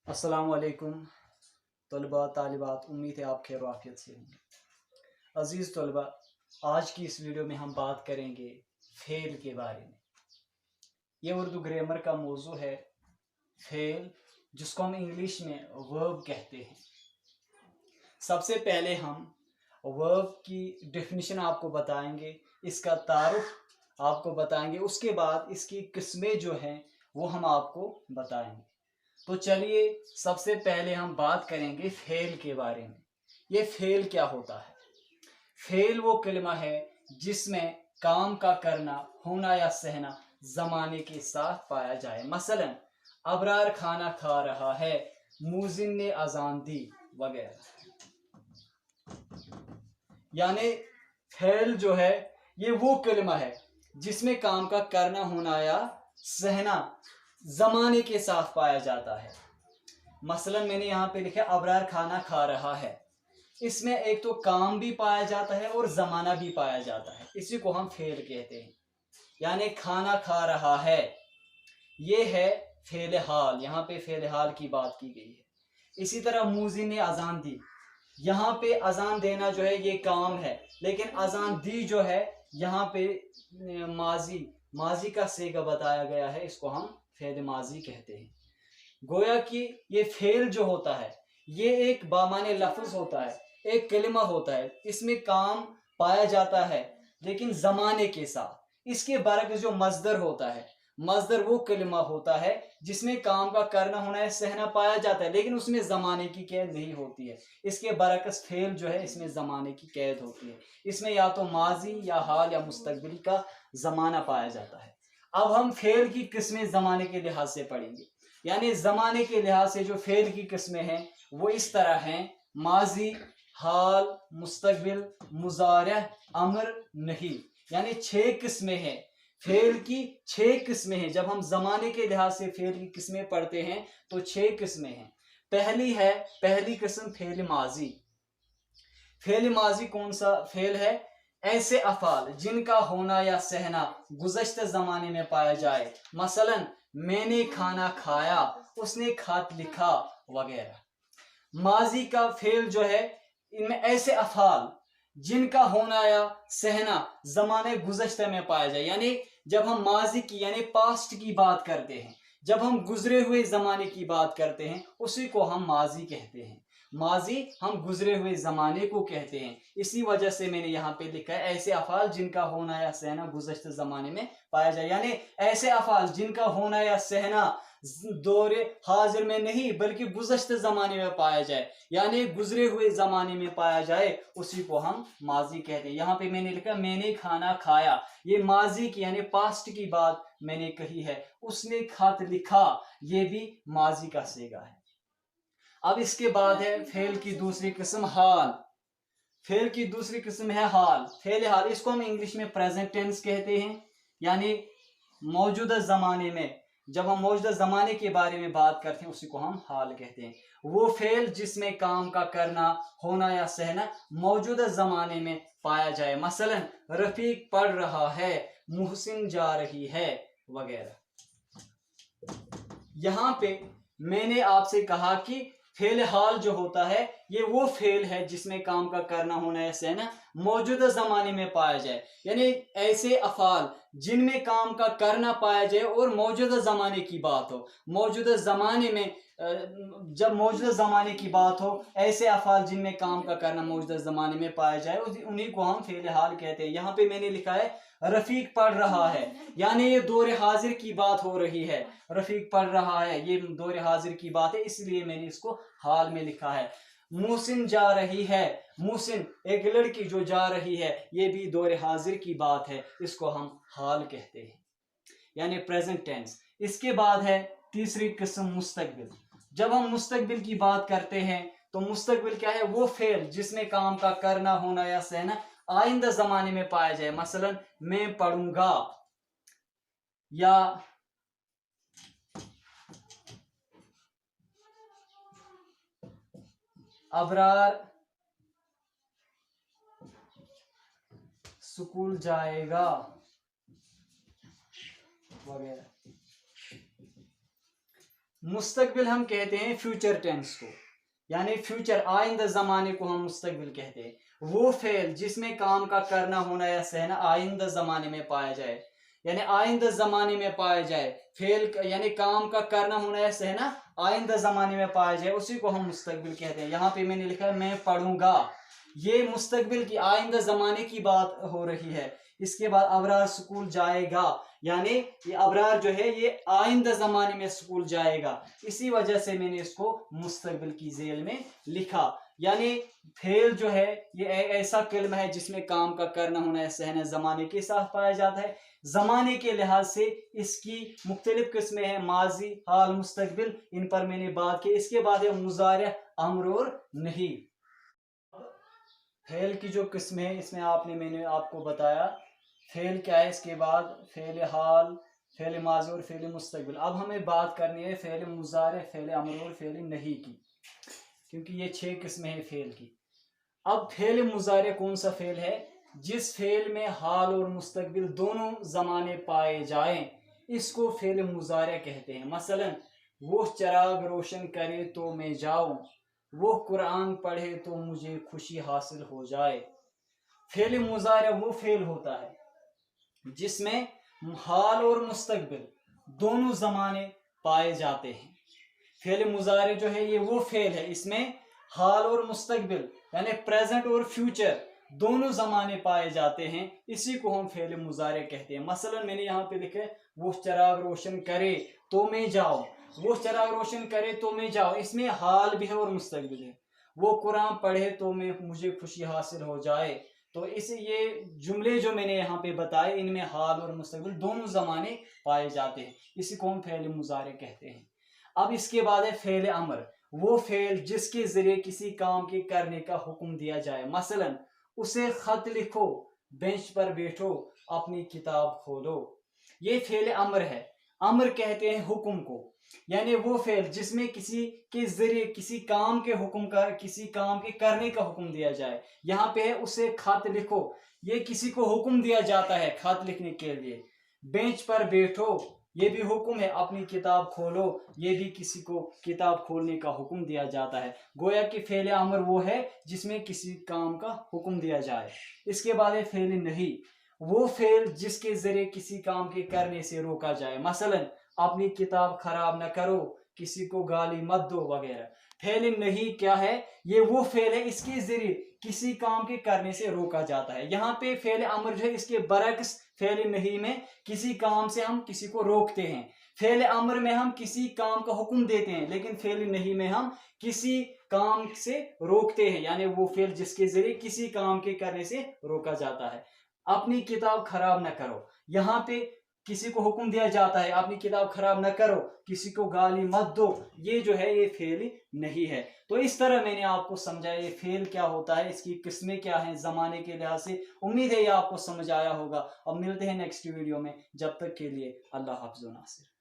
अस्सलाम वालेकुम तलबा तालिबात, उम्मीद है आप खैर आफियत से होंगे। अज़ीज़ तलबा, आज की इस वीडियो में हम बात करेंगे फेल के बारे में। ये उर्दू ग्रामर का मौजू है फेल, जिसको हम इंग्लिश में वर्ब कहते हैं। सबसे पहले हम वर्ब की डेफिनेशन आपको बताएंगे, इसका तारुफ आपको बताएंगे, उसके बाद इसकी किस्में जो हैं वो हम आपको बताएंगे। तो चलिए सबसे पहले हम बात करेंगे फेल के बारे में। ये फेल क्या होता है? फेल वो कलमा है जिसमें काम का करना, होना या सहना जमाने के साथ पाया जाए। मसलन अबरार खाना खा रहा है, मुजिन ने अजान दी वगैरह। यानी फेल जो है ये वो कलमा है जिसमें काम का करना, होना या सहना जमाने के साथ पाया जाता है। मसलन मैंने यहाँ पे लिखा अबरार खाना खा रहा है, इसमें एक तो काम भी पाया जाता है और जमाना भी पाया जाता है, इसी को हम फेल कहते हैं। यानी खाना खा रहा है, ये है फेल हाल, यहाँ पे फेल हाल की बात की गई है। इसी तरह मुजिन ने अजान दी, यहाँ पे अजान देना जो है ये काम है, लेकिन अजान दी जो है यहाँ पे माजी का सेगा बताया गया है, इसको हम फेल माजी कहते हैं। गोया कि ये फेल जो होता है ये एक बामाने लफ्ज होता है, एक कलिमा होता है, इसमें काम पाया जाता है लेकिन जमाने के साथ। इसके बरक्स जो मजदर होता है, मजदर वो कलिमा होता है जिसमें काम का करना, होना है, सहना पाया जाता है, लेकिन उसमें जमाने की कैद नहीं होती है। इसके बरक्स फेल जो है इसमें जमाने की कैद होती है, इसमें या तो माजी या हाल या मुस्तकबिल का जमाना पाया जाता है। अब हम फेल की किस्में जमाने के लिहाज से पढ़ेंगे। यानी जमाने के लिहाज से जो फेल की किस्में हैं वो इस तरह हैं: माजी, हाल, मुस्तकबिल, मुजारिह, अमर, नहीं। यानी 6 किस्में हैं फेल की, 6 किस्में हैं। जब हम जमाने के लिहाज से फेल की किस्में पढ़ते हैं तो 6 किस्में हैं। पहली किस्म फेल माजी। फेल माजी कौन सा फेल है? ऐसे अफाल जिनका होना या सहना गुज़श्ते जमाने में पाया जाए। मसलन मैंने खाना खाया, उसने खत लिखा वगैरह। माजी का फेल जो है इनमें ऐसे अफाल जिनका होना या सहना जमाने गुज़श्ते में पाया जाए। यानी जब हम माजी की यानी पास्ट की बात करते हैं, जब हम गुजरे हुए जमाने की बात करते हैं, उसी को हम माजी कहते हैं। माजी हम गुजरे हुए जमाने को कहते हैं। इसी वजह से मैंने यहाँ पे लिखा है ऐसे अफाल जिनका होना या सहना गुज़श्ते जमाने में पाया जाए। यानी ऐसे अफाल जिनका होना या सहना दौरे हाजिर में नहीं बल्कि गुज़श्ते जमाने में पाया जाए, यानी गुजरे हुए जमाने में पाया जाए, उसी को हम माजी कहते हैं। यहाँ पे मैंने लिखा मैंने खाना खाया, ये माजी की यानी पास्ट की बात मैंने कही है। उसने खत लिखा, ये भी माजी का सेगा है। अब इसके बाद है फेल की दूसरी किस्म हाल। फेल की दूसरी किस्म है हाल, फेल हाल। इसको हम इंग्लिश में प्रेजेंट टेंस कहते हैं। यानी मौजूदा जमाने में, जब हम मौजूदा जमाने के बारे में बात करते हैं उसी को हम हाल कहते हैं। वो फेल जिसमें काम का करना, होना या सहना मौजूदा जमाने में पाया जाए। मसलन रफीक पढ़ रहा है, मुहसिन जा रही है वगैरह। यहाँ पे मैंने आपसे कहा कि फेल हाल जो होता है ये वो फेल है जिसमें काम का करना, होना या सहना मौजूदा जमाने में पाया जाए। यानी ऐसे अफाल जिनमें काम का करना पाया जाए और मौजूदा जमाने की बात हो। मौजूदा जमाने में जब मौजूदा जमाने की बात हो, ऐसे अफाल जिनमें काम का करना मौजूदा जमाने में पाया जाए, उन्हीं को हम फेल हाल कहते हैं। यहाँ पे मैंने लिखा है रफीक पढ़ रहा है, यानी ये दौरे हाजिर की बात हो रही है। रफीक पढ़ रहा है, ये दौरे हाजिर की बात है, इसलिए मैंने इसको हाल में लिखा है। मुहसिन जा रही है, मुहसिन एक लड़की जो जा रही है, ये भी दौरे हाजिर की बात है, इसको हम हाल कहते हैं, यानी प्रेजेंट टेंस। इसके बाद है तीसरी किस्म मुस्तकबिल। जब हम मुस्तकबिल की बात करते हैं तो मुस्तकबिल क्या है? वो फेल जिसमें काम का करना, होना या सहना आइंदा जमाने में पाया जाए। मसलन मैं पढ़ूंगा, या अबरार स्कूल जाएगा वगैरह। मुस्तकबिल हम कहते हैं फ्यूचर टेंस को, यानी फ्यूचर आइंदा ज़माने को हम मुस्तकबिल कहते हैं। वो फेल जिसमें काम का करना होना या सहना आइंदा ज़माने में पाया जाए, यानी आइंदा ज़माने में पाया जाए, फेल यानी काम का करना होना या सहना आइंदा ज़माने में पाया जाए, उसी को हम मुस्तकबिल कहते हैं। यहाँ पे मैंने लिखा है मैं पढ़ूंगा, ये मुस्तकबिल की आइंदा ज़माने की बात हो रही है। इसके बाद अबरार स्कूल जाएगा, यानी ये अबरार जो है ये आइंदा ज़माने में स्कूल जाएगा, इसी वजह से मैंने इसको मुस्तकबिल की झेल में लिखा। यानी फेल जो है ये ऐसा कलमा है जिसमें काम का करना होना है सहना ज़माने के साथ पाया जाता है। ज़माने के लिहाज से इसकी मुख्तलिफ किस्में हैं, माजी, हाल, मुस्तकबिल, इन पर मैंने बात की। इसके बाद है मुज़ारिअ, अम्र और नहीं। फेल की जो किस्में हैं इसमें मैंने आपको बताया फेल क्या है, इसके बाद फेल हाल, फेल माजी और फेल मुस्तकबिल। अब हमें बात करनी है फेल मुज़ारिअ, फेल अम्र और फेल नहीं की, क्योंकि ये 6 किस्में हैं फेल की। अब फेल मुज़ारिअ कौन सा फेल है? जिस फेल में हाल और मुस्तकबिल दोनों ज़माने पाए जाएं, इसको फेल मुज़ारिअ कहते हैं। मसलन वो चिराग रोशन करे तो मैं जाऊं, वो कुरान पढ़े तो मुझे खुशी हासिल हो जाए। फेल मुज़ारिअ वो फेल होता है जिसमें हाल और मुस्तकबिल दोनों ज़माने पाए जाते हैं। फेल मुज़ारिअ जो है ये वो फेल है, इसमें हाल और मुस्तकबिल यानी प्रेजेंट और फ्यूचर दोनों ज़माने पाए जाते हैं, इसी को हम फेल मुज़ारिअ कहते हैं। मसलन मैंने यहाँ पे लिखा है वो चिराग रोशन करे तो मैं जाऊँ, वो चिराग रोशन करे तो मैं जाऊँ, इसमें हाल भी है और मुस्तकबिल है। वो कुरान पढ़े तो मुझे खुशी हासिल हो जाए, तो इसे ये जुमले जो मैंने यहाँ पे बताए इनमें हाल और मुस्तकबिल दोनों ज़माने पाए जाते हैं, इसी को हम फेल मुज़ारिअ कहते हैं। अब इसके बाद है फेल अमर, वो फेल जिसके जरिए किसी काम के करने का हुक्म दिया जाए। मसलन उसे खत लिखो, बेंच पर बैठो, अपनी किताब खोलो, ये फेल अमर है। अमर कहते हैं हुक्म को, यानी वो फेल जिसमें किसी के जरिए किसी काम के किसी काम के करने का हुक्म दिया जाए। यहाँ पे है उसे खत लिखो, ये किसी को हुक्म दिया जाता है खत लिखने के लिए। बेंच पर बैठो ये भी हुक्म है, अपनी किताब खोलो ये भी किसी को किताब खोलने का हुक्म दिया जाता है। गोया कि फेल अमर वो है जिसमें किसी काम का हुक्म दिया जाए। इसके बाद है फेल नहीं, वो फेल जिसके जरिए किसी काम के करने से रोका जाए। मसलन अपनी किताब खराब न करो, किसी को गाली मत दो वगैरह। फेल नहीं क्या है? ये वो फेल है इसके जरिए किसी काम के करने से रोका जाता है। यहाँ पे फेल अमर जो है इसके बरक्स फेल नहीं में किसी काम से हम किसी को रोकते हैं। फेल अमर में हम किसी काम का हुक्म देते हैं, लेकिन फेल नहीं में हम किसी काम से रोकते हैं, यानी वो फेल जिसके जरिए किसी काम के करने से रोका जाता है। अपनी किताब खराब न करो, यहाँ पे किसी को हुक्म दिया जाता है अपनी किताब खराब न करो, किसी को गाली मत दो, ये जो है ये फेल नहीं है। तो इस तरह मैंने आपको समझाया ये फेल क्या होता है, इसकी किस्में क्या हैं ज़माने के लिहाज से। उम्मीद है ये आपको समझ आया होगा। अब मिलते हैं नेक्स्ट वीडियो में, जब तक के लिए अल्लाह हाफ़िज़ नासिर।